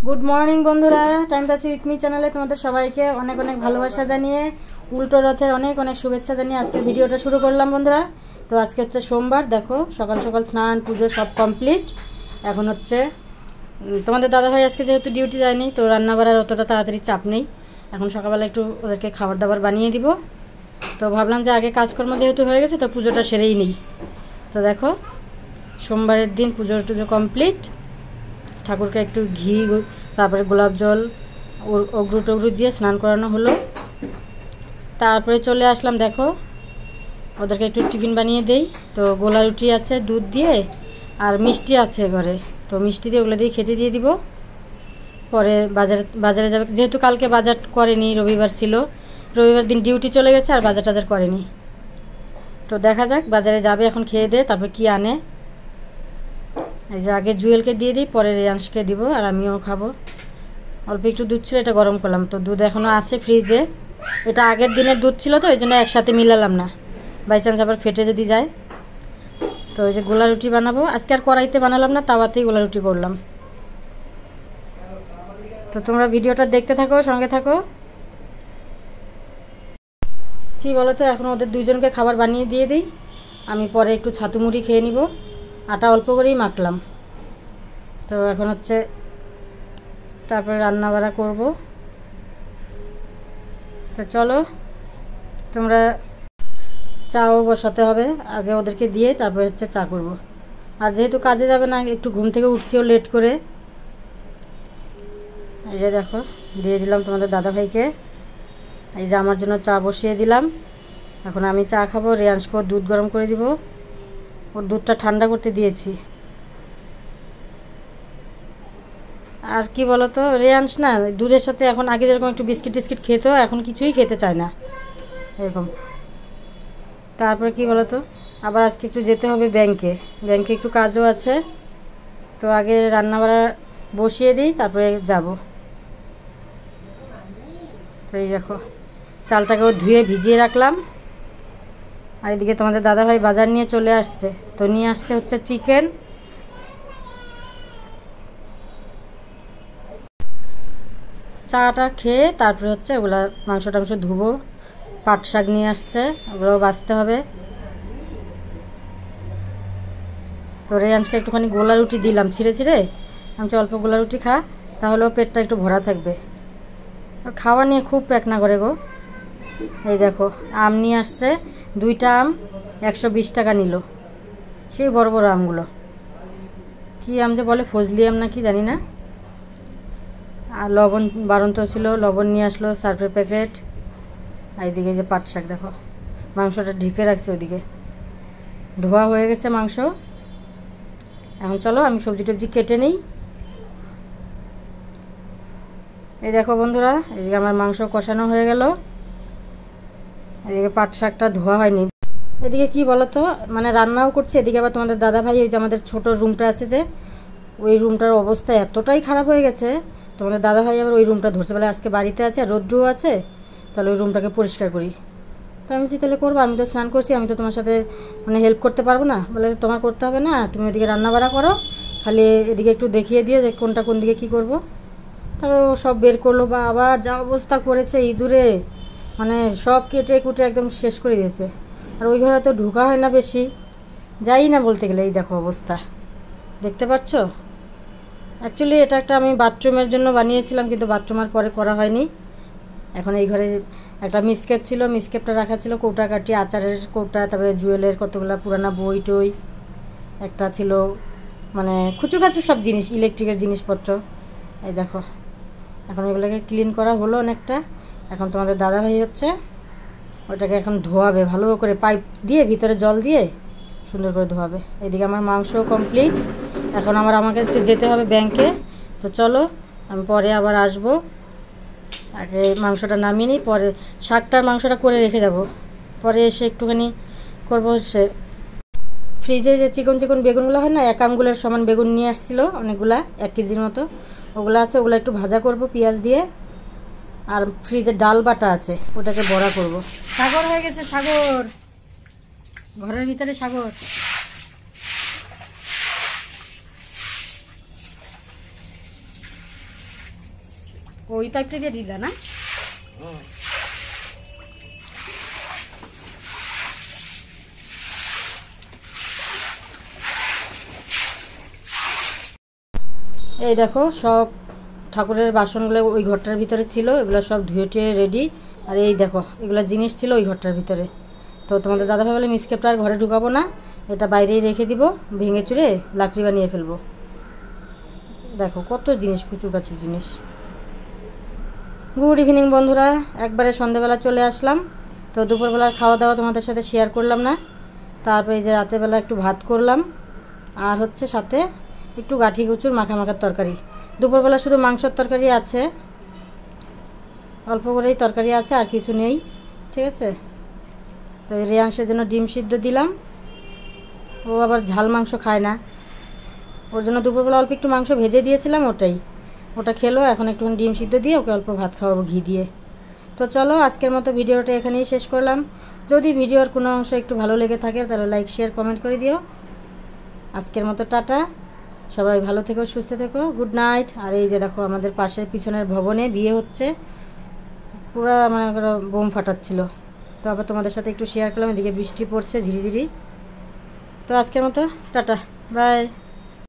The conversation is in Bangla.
গুড মর্নিং বন্ধুরা, টাইম পাস উইথ মি চ্যানেলে তোমাদের সবাইকে অনেক অনেক ভালোবাসা জানিয়ে উল্টো রথের অনেক অনেক শুভেচ্ছা জানিয়ে আজকে ভিডিওটা শুরু করলাম বন্ধুরা। তো আজকে হচ্ছে সোমবার, দেখো সকাল সকাল স্নান পুজো সব কমপ্লিট। এখন হচ্ছে তোমাদের দাদাভাই আজকে যেহেতু ডিউটি যায়নি, তো রান্না বাড়ার অতটা তাড়াতাড়ি চাপ নেই। এখন সকালবেলা একটু ওদেরকে খাবার দাবার বানিয়ে দিব। তো ভাবলাম যে আগে কাজকর্ম যেহেতু হয়ে গেছে তো পুজোটা সেরেই নিই। তো দেখো সোমবারের দিন পুজো টুজো কমপ্লিট। ঠাকুরকে একটু ঘি, তারপরে গোলাপ জল, অগ্রু টগ্রু দিয়ে স্নান করানো হলো। তারপরে চলে আসলাম, দেখো ওদেরকে একটু টিফিন বানিয়ে দেই। তো গোলা রুটি আছে দুধ দিয়ে, আর মিষ্টি আছে ঘরে, তো মিষ্টি দিয়ে ওগুলো দিয়ে খেতে দিয়ে দিব। পরে বাজারে যাবে, যেহেতু কালকে বাজার করেনি, রবিবার ছিল, রবিবার দিন ডিউটি চলে গেছে আর বাজার টাজার করেনি। তো দেখা যাক বাজারে যাবে এখন, খেয়ে দে তারপর কি আনে। এই যে আগে জুয়েলকে দিয়ে দিই, পরে রেয়াংশকে দিব আর আমিও খাবো। অল্প একটু দুধ ছিল, এটা গরম করলাম। তো দুধ এখনও আছে ফ্রিজে, এটা আগের দিনের দুধ ছিল, তো এই জন্য একসাথে মিলালাম না, বাই চান্স আবার ফেটে যদি যায়। তো এই যে গোলা রুটি বানাবো আজকে, আর কড়াইতে বানালাম না, তাওয়াতেই গোলা রুটি করলাম। তো তোমরা ভিডিওটা দেখতে থাকো, সঙ্গে থাকো। কি বলো তো, এখন ওদের দুইজনকে খাবার বানিয়ে দিয়ে দিই, আমি পরে একটু ছাতু মুড়ি খেয়ে নিব। আটা অল্প করেই মাখলাম। তো এখন হচ্ছে তারপরে রান্না বাড়া করবো। তো চলো, তোমরা চাও বসাতে হবে আগে ওদেরকে দিয়ে, তারপরে হচ্ছে চা করব। আর যেহেতু কাজে যাবে না, একটু ঘুম থেকে উঠছিও লেট করে। এই যে দেখো দিয়ে দিলাম তোমাদের দাদাভাইকে। এই যে আমার জন্য চা বসিয়ে দিলাম। এখন আমি চা খাবো, রেয়াংশকেও দুধ গরম করে দিব, ওর দুধটা ঠান্ডা করতে দিয়েছি। আর কি বলতো, রেয়াংশ না দুধের সাথে এখন আগে যেরকম একটু বিস্কিট টিস্কিট খেতো, এখন কিছুই খেতে চায় না এরকম। তারপরে কি বলতো, আবার আজকে একটু যেতে হবে ব্যাংকে একটু কাজও আছে। তো আগে রান্না বাড়া বসিয়ে দিই, তারপরে যাব। তো এই দেখো চালটাকেও ধুয়ে ভিজিয়ে রাখলাম। আর এদিকে তোমাদের দাদাভাই বাজার নিয়ে চলে আসছে, তো নিয়ে আসছে হচ্ছে চিকেন। চাটা খেয়ে তারপরে হচ্ছে ওগুলা মাংস টাংস ধুবো। পাট শাক নিয়ে আসছে, ওগুলোও বাছতে হবে। তো রেয়াংশকে একটুখানি গোলা রুটি দিলাম ছিঁড়ে ছিঁড়ে, আমি অল্প গোলা রুটি খা, তাহলেও পেটটা একটু ভরা থাকবে। খাওয়া নিয়ে খুব প্যাকনা করে গো। এই দেখো আম নিয়ে আসছে, 2টা আম 120 টাকা নিল, সেই বড় বড় আমগুলো। কি আম যে বলে, ফজলি আম না কি জানি না। আর লবণ বারন্ত ছিল, লবণ নিয়ে আসলো, সার্ফের প্যাকেট। আর এদিকে যে পাট শাক, দেখো মাংসটা ঢেকে রাখছে, ওদিকে ধোয়া হয়ে গেছে মাংস। এখন চলো আমি সবজি টবজি কেটে নিই। এই দেখো বন্ধুরা, এদিকে আমার মাংস কষানো হয়ে গেল, এদিকে পাট শাকটা ধোয়া হয়নি। এদিকে কি বলতো, মানে রান্নাও করছে, এদিকে আবার তোমাদের দাদাভাই, ওই যে আমাদের ছোট রুমটা আছে যে, ওই রুমটার অবস্থা এতটাই খারাপ হয়ে গেছে। তোমাদের দাদাভাই আবার ওই রুমটা ধরছে, বলে আজকে বাড়িতে আছে আর রোদ্রুও আছে, তাহলে ওই রুমটাকে পরিষ্কার করি। তো আমি তাহলে করবো, আমি তো স্নান করছি, আমি তো তোমার সাথে মানে হেল্প করতে পারবো না। বলে তোমার করতে হবে না, তুমি ওদিকে রান্না বাড়া করো, খালি এদিকে একটু দেখিয়ে দিও যে কোনটা কোন দিকে কী করবো। তারপর সব বের করলো, বা আবার যা অবস্থা করেছে ইঁদুরে, মানে সব কেটে কুটে একদম শেষ করে দিয়েছে। আর ওই ঘরে তো ঢোকা হয় না বেশি, যাই না বলতে গেলে। এই দেখো অবস্থা, দেখতে পাচ্ছ। অ্যাকচুয়ালি এটা একটা আমি বাথরুমের জন্য বানিয়েছিলাম, কিন্তু বাথরুম আর পরে করা হয়নি। এখন এই ঘরে একটা মিসকেপ ছিল, মিসকেপটা রাখা ছিল, কৌটা কাটি, আচারের কৌটা, তারপরে জুয়েলের কতগুলো পুরানা বই টই একটা ছিল, মানে খুচুর খাচুর সব জিনিস, ইলেকট্রিকের জিনিসপত্র। এই দেখো এখন এগুলোকে ক্লিন করা হলো অনেকটা। এখন তোমাদের দাদাভাই হচ্ছে ওইটাকে এখন ধোয়াবে ভালো করে, পাইপ দিয়ে ভিতরে জল দিয়ে সুন্দর করে ধোয়াবে। এদিকে আমার মাংস কমপ্লিট। এখন আমাকে একটু যেতে হবে ব্যাংকে। তো চলো আমি পরে আবার আসবো, আগে মাংসটা নামিয়ে নিই, পরে শাকটার মাংসটা করে রেখে যাব, পরে এসে একটুখানি করবো। সে ফ্রিজে যে চিকন চিকন বেগুনগুলো হয় না, 1 আঙ্গুলের সমান বেগুন নিয়ে আসছিলো অনেকগুলা, 1 কেজির মতো, ওগুলো আছে, ওগুলো একটু ভাজা করব পেঁয়াজ দিয়ে। আর ফ্রিজে ডাল বাটা আছে, ওটাকে বড়া করব। সাগর হয়ে গেছে, সাগর ঘরের ভিতরে, সাগর। ওই পাইপটা দিয়ে দিলা না? এই দেখো সব ঠাকুরের বাসনগুলো ওই ঘরটার ভিতরে ছিল, এগুলো সব ধুয়ে টুয়ে রেডি। আর এই দেখো এগুলো জিনিস ছিল ওই ঘরটার ভিতরে। তো তোমাদের দাদাভাই বলে মিসকেপটা আর ঘরে ঢুকাবো না, এটা বাইরেই রেখে দিব, ভেঙে চুরে লাকড়ি বানিয়ে ফেলবো। দেখো কত জিনিস, প্রচুর প্রচুর জিনিস। গুড ইভিনিং বন্ধুরা, একবারে সন্ধ্যেবেলা চলে আসলাম। তো দুপুরবেলার খাওয়া দাওয়া তোমাদের সাথে শেয়ার করলাম না। তারপরে এই যে রাতেরবেলা একটু ভাত করলাম, আর হচ্ছে সাথে একটু গাঠি কচুর মাখা মাখার তরকারি। দুপুরবেলা শুধু মাংসের তরকারি আছে, অল্প করেই তরকারি আছে, আর কিছু নেই। ঠিক আছে, তো রেয়াংশের জন্য ডিম সিদ্ধ দিলাম, ও আবার ঝাল মাংস খায় না, ওর জন্য দুপুরবেলা অল্প একটু মাংস ভেজে দিয়েছিলাম, ওটা খেলো। এখন একটুখানি ডিম সিদ্ধ দিয়ে ওকে অল্প ভাত খাওয়াবো ঘি দিয়ে। তো চলো আজকের মতো ভিডিওটা এখানেই শেষ করলাম। যদি ভিডিওর কোনো অংশ একটু ভালো লেগে থাকে তাহলে লাইক শেয়ার কমেন্ট করে দিও। আজকের মতো টাটা, সবাই ভালো থেকো, সুস্থ থেকো, গুড নাইট। আর এই যে দেখো আমাদের পাশের পিছনের ভবনে বিয়ে হচ্ছে, পুরা মানে বোম ফাটাচ্ছিল। তো আবার তোমাদের সাথে একটু শেয়ার করলাম। এদিকে বৃষ্টি পড়ছে ঝিরিঝিরি। তো আজকের মতো টাটা, বাই।